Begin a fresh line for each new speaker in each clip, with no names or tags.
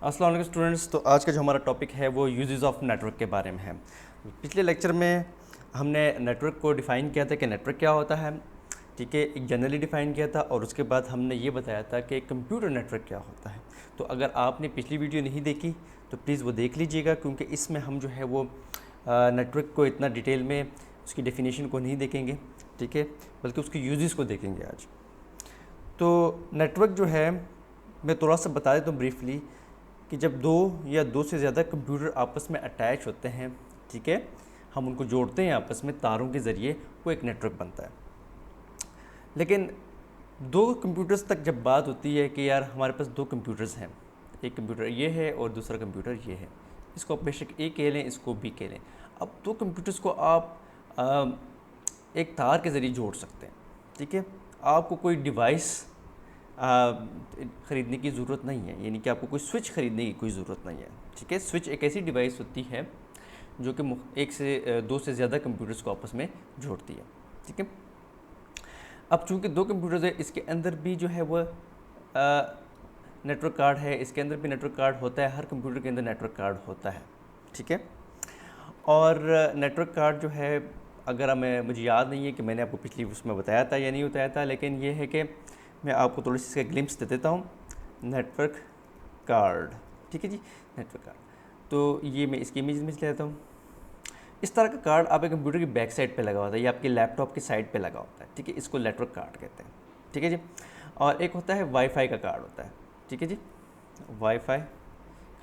अस्सलाम वालेकुम स्टूडेंट्स। तो आज का जो हमारा टॉपिक है वो यूजेस ऑफ नेटवर्क के बारे में है। पिछले लेक्चर में हमने नेटवर्क को डिफ़ाइन किया था कि नेटवर्क क्या होता है, ठीक है, एक जनरली डिफ़ाइन किया था और उसके बाद हमने ये बताया था कि कंप्यूटर नेटवर्क क्या होता है। तो अगर आपने पिछली वीडियो नहीं देखी तो प्लीज़ वो देख लीजिएगा, क्योंकि इसमें हम जो है वो नेटवर्क को इतना डिटेल में उसकी डेफिनेशन को नहीं देखेंगे, ठीक है, बल्कि उसके यूजेस को देखेंगे आज। तो नेटवर्क जो है मैं थोड़ा सा बता देता हूँ ब्रीफली कि जब दो या दो से ज़्यादा कंप्यूटर आपस में अटैच होते हैं, ठीक है, हम उनको जोड़ते हैं आपस में तारों के ज़रिए, वो एक नेटवर्क बनता है। लेकिन दो कंप्यूटर्स तक जब बात होती है कि यार हमारे पास दो कंप्यूटर्स हैं, एक कंप्यूटर ये है और दूसरा कंप्यूटर ये है, इसको आप बेशक ए कह लें, इसको बी कह लें। अब दो कंप्यूटर्स को आप एक तार के ज़रिए जोड़ सकते हैं, ठीक है। आपको कोई डिवाइस ख़रीदने की ज़रूरत नहीं है, यानी कि आपको कोई स्विच ख़रीदने की कोई ज़रूरत नहीं है, ठीक है। स्विच एक ऐसी डिवाइस होती है जो कि एक से दो से ज़्यादा कंप्यूटर्स को आपस में जोड़ती है, ठीक है। अब चूंकि दो कंप्यूटर्स है, इसके अंदर भी जो है वह नेटवर्क कार्ड है, इसके अंदर भी नेटवर्क कार्ड होता है, हर कंप्यूटर के अंदर नेटवर्क कार्ड होता है, ठीक है। और नेटवर्क कार्ड जो है, अगर मुझे याद नहीं है कि मैंने आपको पिछली उसमें बताया था या नहीं बताया था, लेकिन ये है कि मैं आपको थोड़ी सी इसका ग्लिम्स दे देता हूँ। नेटवर्क कार्ड, ठीक है जी, नेटवर्क कार्ड। तो ये मैं इसकी इमेज में ले लेता हूँ। इस तरह का कार्ड आपके कंप्यूटर की बैक साइड पे लगा होता है या आपके लैपटॉप की साइड पे लगा होता है, ठीक है, इसको नेटवर्क कार्ड कहते हैं, ठीक है जी। और एक होता है वाईफाई का कार्ड होता है, ठीक है जी, वाईफाई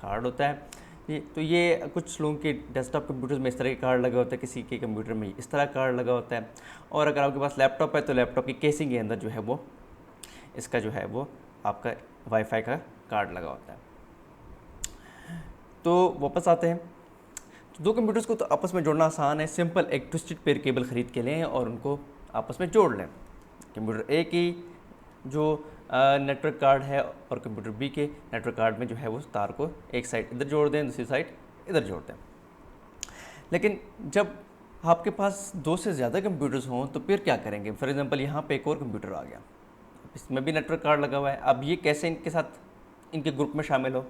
कार्ड होता है जी। तो ये कुछ लोगों के डेस्कटॉप कंप्यूटर्स में इस तरह के कार्ड लगा होता है, किसी के कंप्यूटर में इस तरह कार्ड लगा होता है। और अगर आपके पास लैपटॉप है तो लैपटॉप की केसिंग के अंदर जो है वो इसका जो है वो आपका वाईफाई का कार्ड लगा होता है। तो वापस आते हैं। तो दो कंप्यूटर्स को तो आपस में जोड़ना आसान है, सिंपल एक ट्विस्टेड पेयर केबल ख़रीद के लें और उनको आपस में जोड़ लें। कंप्यूटर ए की जो नेटवर्क कार्ड है और कंप्यूटर बी के नेटवर्क कार्ड में जो है वो तार को एक साइड इधर जोड़ दें, दूसरी साइड इधर जोड़ दें। लेकिन जब आपके पास दो से ज़्यादा कंप्यूटर्स हों तो फिर क्या करेंगे? फॉर एग्जांपल यहाँ पे एक और कंप्यूटर आ गया, इसमें भी नेटवर्क कार्ड लगा हुआ है। अब ये कैसे इनके साथ इनके ग्रुप में शामिल हो,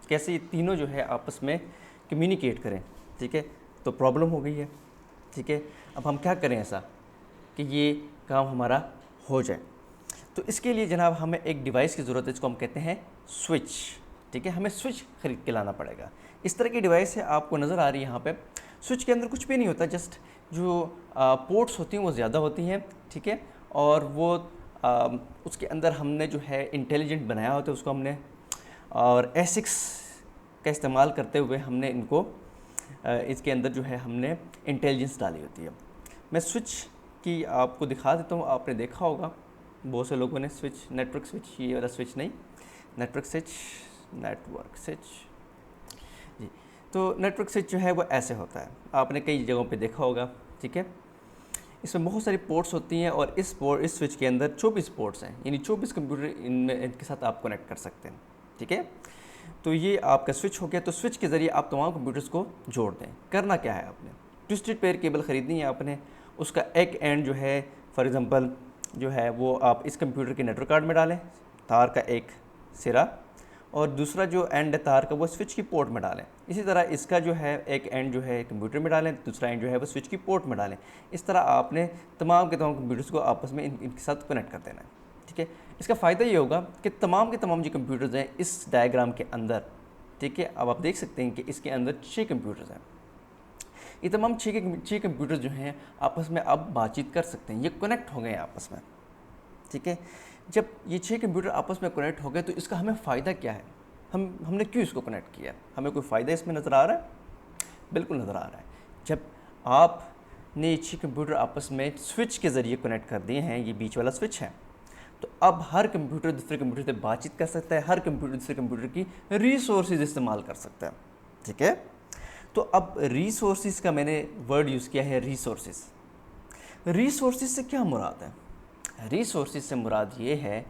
कैसे ये तीनों जो है आपस में कम्युनिकेट करें, ठीक है। तो प्रॉब्लम हो गई है, ठीक है। अब हम क्या करें ऐसा कि ये काम हमारा हो जाए? तो इसके लिए जनाब हमें एक डिवाइस की ज़रूरत है, इसको हम कहते हैं स्विच, ठीक है। हमें स्विच खरीद के लाना पड़ेगा। इस तरह की डिवाइस है, आपको नज़र आ रही है यहाँ पे। स्विच के अंदर कुछ भी नहीं होता, जस्ट जो पोर्ट्स होती हैं वो ज़्यादा होती हैं, ठीक है। और वो उसके अंदर हमने जो है इंटेलिजेंट बनाया होता है उसको हमने, और एसिक्स का इस्तेमाल करते हुए हमने इनको इसके अंदर जो है हमने इंटेलिजेंस डाली होती है। मैं स्विच की आपको दिखा देता हूँ, आपने देखा होगा बहुत से लोगों ने स्विच, नेटवर्क स्विच, ये वाला स्विच नहीं, नेटवर्क स्विच, नेटवर्क स्विच जी। तो नेटवर्क स्विच जो है वो ऐसे होता है, आपने कई जगहों पे देखा होगा, ठीक है। इसमें बहुत सारी पोर्ट्स होती हैं और इस स्विच के अंदर 24 पोर्ट्स हैं, यानी 24 कंप्यूटर इनके साथ आप कनेक्ट कर सकते हैं, ठीक है। तो ये आपका स्विच हो गया। तो स्विच के ज़रिए आप तमाम कंप्यूटर्स को जोड़ दें। करना क्या है, आपने ट्विस्टेड पेयर केबल ख़रीदनी है आपने, उसका एक एंड जो है फॉर एग्ज़ाम्पल जो है वो आप इस कंप्यूटर के नेटवर्क कार्ड में डालें, तार का एक सिरा, और दूसरा जो एंड है तार का वो स्विच की पोर्ट में डालें। इसी तरह इसका जो है एक एंड जो है कंप्यूटर में डालें, दूसरा एंड जो है वो स्विच की पोर्ट में डालें। इस तरह आपने तमाम के तमाम कंप्यूटर्स को आपस में इनके साथ कनेक्ट कर देना है, ठीक है। इसका फ़ायदा ये होगा कि तमाम के तमाम जो कंप्यूटर्स हैं इस डायग्राम के अंदर, ठीक है, अब आप देख सकते हैं कि इसके अंदर 6 कंप्यूटर्स हैं। ये तमाम 6 कंप्यूटर जो हैं आपस में अब बातचीत कर सकते हैं, ये कनेक्ट हो गए हैं आपस में, ठीक है। जब ये 6 कंप्यूटर आपस में कनेक्ट हो गए तो इसका हमें फ़ायदा क्या है, हमने क्यों इसको कनेक्ट किया, हमें कोई फ़ायदा इसमें नज़र आ रहा है? बिल्कुल नज़र आ रहा है। जब आपने ये 6 कंप्यूटर आपस में स्विच के ज़रिए कनेक्ट कर दिए हैं, ये बीच वाला स्विच है, तो अब हर कंप्यूटर दूसरे कंप्यूटर से बातचीत कर सकता है, हर कंप्यूटर दूसरे कंप्यूटर की रिसोर्सेज इस्तेमाल कर सकता है, ठीक है। तो अब रिसोर्सेज का मैंने वर्ड यूज़ किया है, रिसोर्सेज। रिसोर्सेज से क्या मुराद है? रिसोर्सेज से मुराद ये है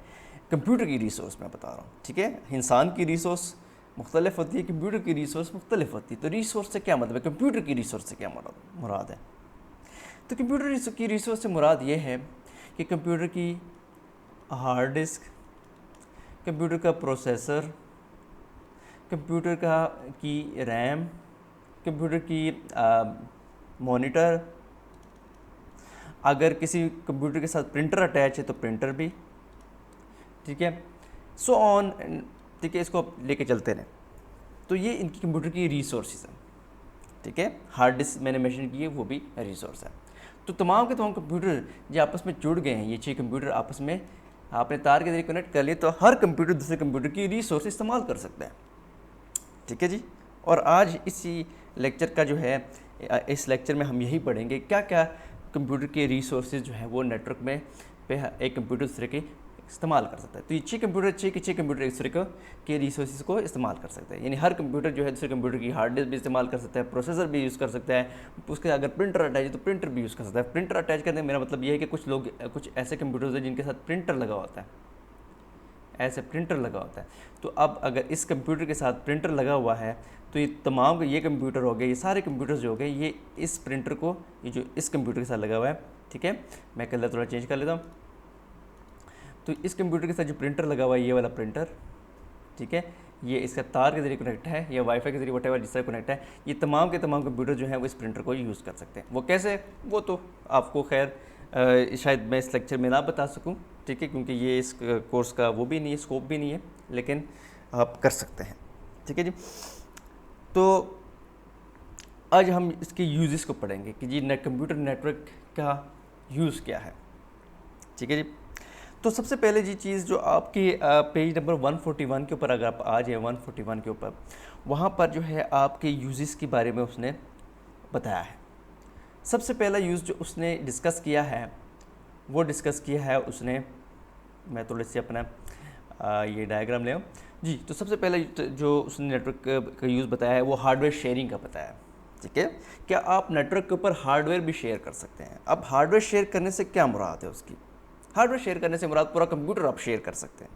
कंप्यूटर की रिसोर्स मैं बता रहा हूँ, ठीक है। इंसान की रिसोर्स मुख्तलिफ होती है, कंप्यूटर की रिसोर्स मुख्तलिफ होती है। तो रिसोर्स से क्या मतलब है, कंप्यूटर की रिसोर्स से क्या मुराद है? तो कंप्यूटर की रिसोर्स से मुराद ये है कि कंप्यूटर की हार्ड डिस्क, कंप्यूटर का प्रोसेसर, कंप्यूटर की रैम, कंप्यूटर की मॉनिटर, अगर किसी कंप्यूटर के साथ प्रिंटर अटैच है तो प्रिंटर भी, ठीक है, सो ऑन, ठीक है, इसको लेके चलते रहें। तो ये इनकी कंप्यूटर की रिसोर्सेज हैं, ठीक है। हार्ड डिस्क मैंने मेंशन की है, वो भी रिसोर्स है। तो तमाम के तमाम कंप्यूटर जो आपस में जुड़ गए हैं, ये 6 कंप्यूटर आपस में आपने तार के जरिए कनेक्ट कर लिए, तो हर कंप्यूटर दूसरे कंप्यूटर की रिसोर्स इस्तेमाल कर सकता है, ठीक है जी। और आज इसी लेक्चर का जो है, इस लेक्चर में हम यही पढ़ेंगे क्या क्या कंप्यूटर के रिसोर्सेज जो है वो नेटवर्क में पे एक कंप्यूटर दूसरे के इस्तेमाल कर सकता है। तो ये 6 कंप्यूटर एक दूसरे के रिसोर्सेज को इस्तेमाल कर सकते हैं, यानी हर कंप्यूटर जो है दूसरे कंप्यूटर की हार्ड डिस्क भी इस्तेमाल कर सकता है, प्रोसेसर भी यूज़ कर सकता है, उसके अगर प्रिंटर अटैच है तो प्रिंटर भी यूज़ कर सकता है। प्रिंटर अटैच करने मेरा मतलब ये है कि कुछ ऐसे कंप्यूटर्स हैं जिनके साथ प्रिंटर लगा होता है, ऐसे प्रिंटर लगा होता है। तो अब अगर इस कंप्यूटर के साथ प्रिंटर लगा हुआ है तो ये तमाम ये कंप्यूटर हो गए, ये सारे कंप्यूटर्स जो हो गए, ये इस प्रिंटर को, ये जो इस कंप्यूटर के साथ लगा हुआ है, ठीक है, मैं कलर थोड़ा चेंज कर लेता हूँ। तो इस कंप्यूटर के साथ जो प्रिंटर लगा हुआ है, ये वाला प्रिंटर, ठीक है, ये इसका तार के जरिए कनेक्ट है या वाईफाई के जरिए वटेवर जिस तरह कनेक्ट है, ये तमाम के तमाम कंप्यूटर जो है वो इस प्रिंटर को यूज़ कर सकते हैं। वो कैसे, वो तो आपको खैर शायद मैं इस लेक्चर में ना बता सकूं, ठीक है, क्योंकि ये इस कोर्स का वो भी नहीं है, स्कोप भी नहीं है, लेकिन आप कर सकते हैं, ठीक है जी। तो आज हम इसके यूजेस को पढ़ेंगे कि जी कंप्यूटर नेटवर्क का यूज़ क्या है, ठीक है जी। तो सबसे पहले जी चीज़ जो आपकी पेज नंबर 141 के ऊपर अगर आप आ जाए 141 के ऊपर, वहाँ पर जो है आपके यूजेस के बारे में उसने बताया है। सबसे पहला यूज़ जो उसने डिस्कस किया है, वो डिस्कस किया है उसने, मैं थोड़े से अपना ये डायग्राम ले आऊँ जी। तो सबसे पहले जो उसने नेटवर्क का यूज़ बताया है वो हार्डवेयर शेयरिंग का बताया है, ठीक है। क्या आप नेटवर्क के ऊपर हार्डवेयर भी शेयर कर सकते हैं। अब हार्डवेयर शेयर करने से क्या मुराद है उसकी, हार्डवेयर शेयर करने से मुराद पूरा कंप्यूटर आप शेयर कर सकते हैं,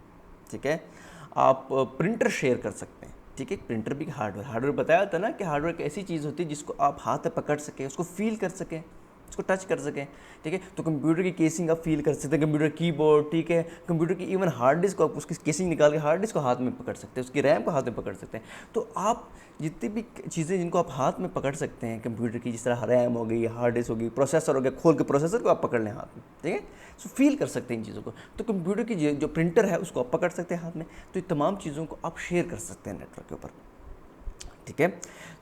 ठीक है। आप प्रिंटर शेयर कर सकते हैं, ठीक है। प्रिंटर भी हार्डवेयर बताया था ना कि हार्डवेयर एक ऐसी चीज़ होती है जिसको आप हाथ में पकड़ सकें, उसको फील कर सकें, उसको टच कर सकें, ठीक है। तो कंप्यूटर की केसिंग आप फील कर सकते हैं, कंप्यूटर कीबोर्ड, ठीक है, कंप्यूटर की इवन हार्ड डिस्क को आप उसकी केसिंग निकाल के हार्ड डिस्क को हाथ में पकड़ सकते हैं, उसकी रैम को हाथ में पकड़ सकते हैं। तो आप जितनी भी चीज़ें जिनको आप हाथ में पकड़ सकते हैं कंप्यूटर की, जिस तरह रैम हो गई, हार्ड डिस्क हो गई, प्रोसेसर हो गया, खोल के प्रोसेसर को आप पकड़ लें हाथ में, ठीक है, सो फील कर सकते हैं इन चीज़ों को। तो कंप्यूटर की जो प्रिंटर है उसको आप पकड़ सकते हैं हाथ में। तो ये तमाम चीज़ों को आप शेयर कर सकते हैं नेटवर्क के ऊपर, ठीक है।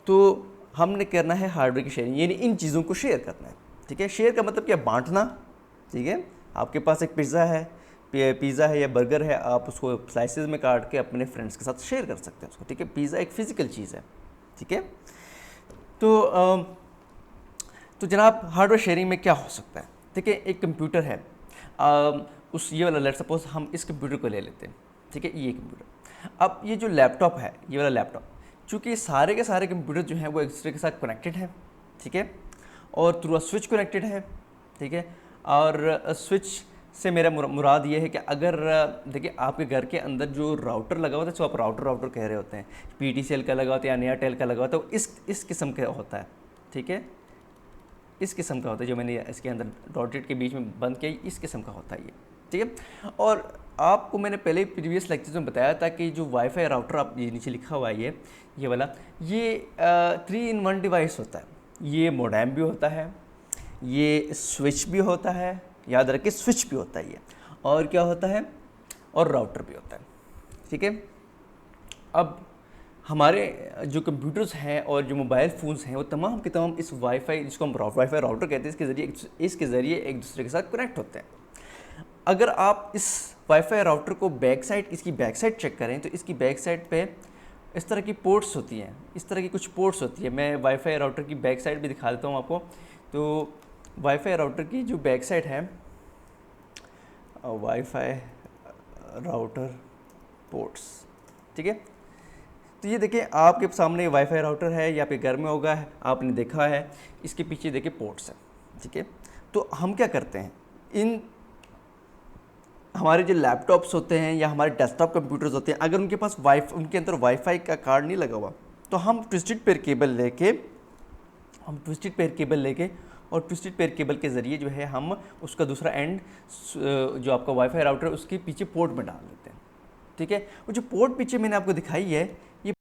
तो हमने करना है हार्डवेयर की शेयरिंग, यानी इन चीज़ों को शेयर करना है, ठीक है। शेयर का मतलब क्या, बांटना, ठीक है। आपके पास एक पिज़्ज़ा है या बर्गर है, आप उसको स्लाइसेस में काट के अपने फ्रेंड्स के साथ शेयर कर सकते हैं उसको, ठीक है। पिज़्ज़ा एक फ़िज़िकल चीज़ है, ठीक है। तो जनाब हार्डवेयर शेयरिंग में क्या हो सकता है, ठीक है। एक कंप्यूटर है, ये वाला, लेट्स सपोज हम इस कंप्यूटर को ले लेते हैं, ठीक है, ये कंप्यूटर। अब ये जो लैपटॉप है, ये वाला लैपटॉप, चूँकि सारे के सारे कंप्यूटर जो हैं वो एक दूसरे के साथ कनेक्टेड हैं, ठीक है, और थ्रू स्विच कनेक्टेड है, ठीक है। और स्विच से मेरा मुराद ये है कि अगर देखिए आपके घर के अंदर जो राउटर लगा होता है, जो आप राउटर कह रहे होते हैं, PTCL का लगा होता है या एयरटेल का लगा होता है, इस किस्म का होता है, ठीक है, इस किस्म का होता है। जो मैंने इसके अंदर डॉटेड के बीच में बंद किया, इस किस्म का होता है ये, ठीक है। और आपको मैंने पहले प्रीवियस लेक्चर में बताया था कि जो वाईफाई राउटर आप ये नीचे लिखा हुआ है, ये वाला, ये 3-in-1 डिवाइस होता है। ये मोडेम भी होता है, ये स्विच भी होता है, याद रखिए स्विच भी होता है ये, और क्या होता है, और राउटर भी होता है, ठीक है। अब हमारे जो कंप्यूटर्स हैं और जो मोबाइल फ़ोन्स हैं वो तमाम के तमाम इस वाईफाई, जिसको हम वाईफाई राउटर कहते हैं, इसके ज़रिए एक दूसरे के साथ कनेक्ट होते हैं। अगर आप इस वाईफाई राउटर को इसकी बैक साइड चेक करें तो इसकी बैक साइड पे इस तरह की पोर्ट्स होती हैं, इस तरह की कुछ पोर्ट्स होती है। मैं वाईफाई राउटर की बैक साइड भी दिखा देता हूँ आपको। तो वाईफाई राउटर की जो बैक साइड है, वाईफाई राउटर पोर्ट्स, ठीक है। तो ये देखिए आपके सामने वाईफाई राउटर है, या आपके घर में होगा, आपने देखा है, इसके पीछे देखिए पोर्ट्स है, ठीक है। तो हम क्या करते हैं, हमारे जो लैपटॉप्स होते हैं या हमारे डेस्कटॉप कंप्यूटर्स होते हैं, अगर उनके अंदर वाईफाई का कार्ड नहीं लगा हुआ, तो हम ट्विस्टेड पेयर केबल लेके और ट्विस्टेड पेयर केबल के ज़रिए जो है हम उसका दूसरा एंड जो आपका वाईफाई राउटर है उसके पीछे पोर्ट में डाल देते हैं, ठीक है। वो जो पोर्ट पीछे मैंने आपको दिखाई है,